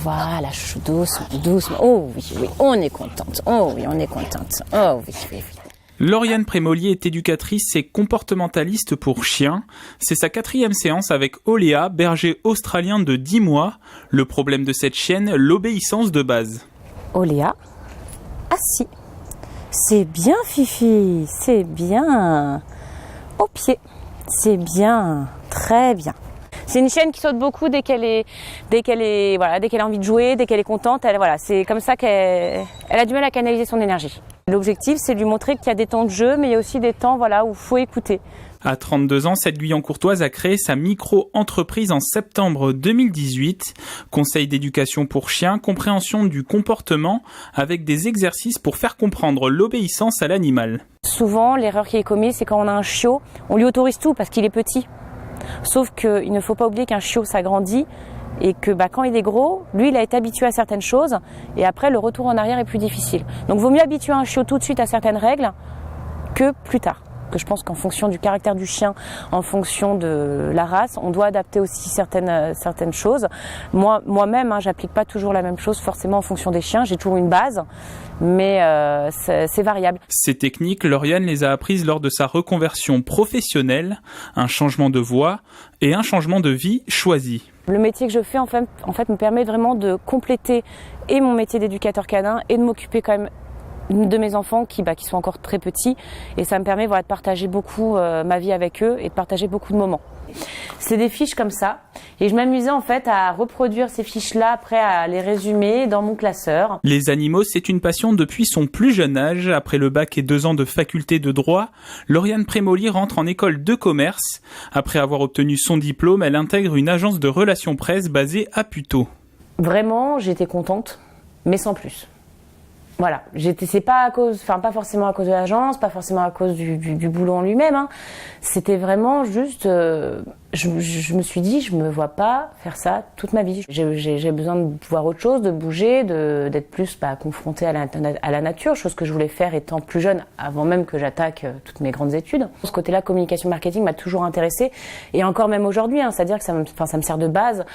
Voilà, doucement, doucement. Oh oui, oui, on est contente. Oh oui, on est contente. Oh oui, oui, oui. Lauriane Prémolier est éducatrice et comportementaliste pour chiens. C'est sa 4e séance avec Oléa, berger australien de 10 mois. Le problème de cette chienne, l'obéissance de base. Oléa, assis. C'est bien Fifi, c'est bien. Au pied, c'est bien, très bien. C'est une chienne qui saute beaucoup dès qu'elle a envie de jouer, dès qu'elle est contente. C'est comme ça qu'elle a du mal à canaliser son énergie. L'objectif, c'est de lui montrer qu'il y a des temps de jeu, mais il y a aussi des temps où il faut écouter. À 32 ans, cette Guyancourtoise a créé sa micro-entreprise en septembre 2018. Conseil d'éducation pour chiens, compréhension du comportement avec des exercices pour faire comprendre l'obéissance à l'animal. Souvent, l'erreur qui est commise, c'est quand on a un chiot, on lui autorise tout parce qu'il est petit. Sauf qu'il ne faut pas oublier qu'un chiot s'agrandit et que quand il est gros, lui, il a été habitué à certaines choses et après, le retour en arrière est plus difficile. Donc, il vaut mieux habituer un chiot tout de suite à certaines règles que plus tard. Je pense qu'en fonction du caractère du chien, en fonction de la race, on doit adapter aussi certaines choses. Moi-même, j'applique pas toujours la même chose forcément en fonction des chiens. J'ai toujours une base, mais c'est variable. Ces techniques, Lauriane les a apprises lors de sa reconversion professionnelle, un changement de voie et un changement de vie choisi. Le métier que je fais en fait me permet vraiment de compléter et mon métier d'éducateur canin et de m'occuper quand même de mes enfants qui sont encore très petits et ça me permet de partager beaucoup ma vie avec eux et de partager beaucoup de moments. C'est des fiches comme ça et je m'amusais en fait à reproduire ces fiches-là après à les résumer dans mon classeur. Les animaux, c'est une passion depuis son plus jeune âge. Après le bac et 2 ans de faculté de droit, Lauriane Prémolier rentre en école de commerce. Après avoir obtenu son diplôme, elle intègre une agence de relations presse basée à Puteaux. Vraiment, j'étais contente, mais sans plus. Voilà, c'est pas pas forcément à cause de l'agence, pas forcément à cause du boulot en lui-même. C'était vraiment juste, je me suis dit, je me vois pas faire ça toute ma vie. J'ai besoin de voir autre chose, de bouger, d'être plus confrontée à la nature, chose que je voulais faire étant plus jeune, avant même que j'attaque toutes mes grandes études. Ce côté-là, communication marketing m'a toujours intéressée, et encore même aujourd'hui, c'est-à-dire que ça me sert de base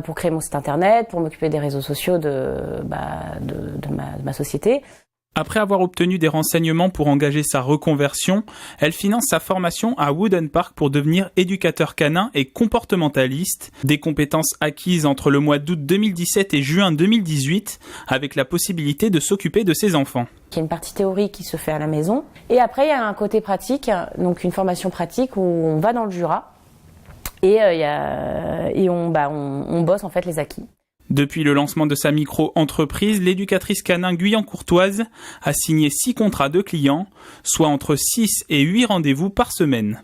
pour créer mon site internet, pour m'occuper des réseaux sociaux de ma société. Après avoir obtenu des renseignements pour engager sa reconversion, elle finance sa formation à Wooden Park pour devenir éducateur canin et comportementaliste. Des compétences acquises entre le mois d'août 2017 et juin 2018, avec la possibilité de s'occuper de ses enfants. Il y a une partie théorique qui se fait à la maison. Et après, il y a un côté pratique, donc une formation pratique où on va dans le Jura et on bosse en fait les acquis. Depuis le lancement de sa micro-entreprise, l'éducatrice canin Guyancourtoise a signé 6 contrats de clients, soit entre 6 et 8 rendez-vous par semaine.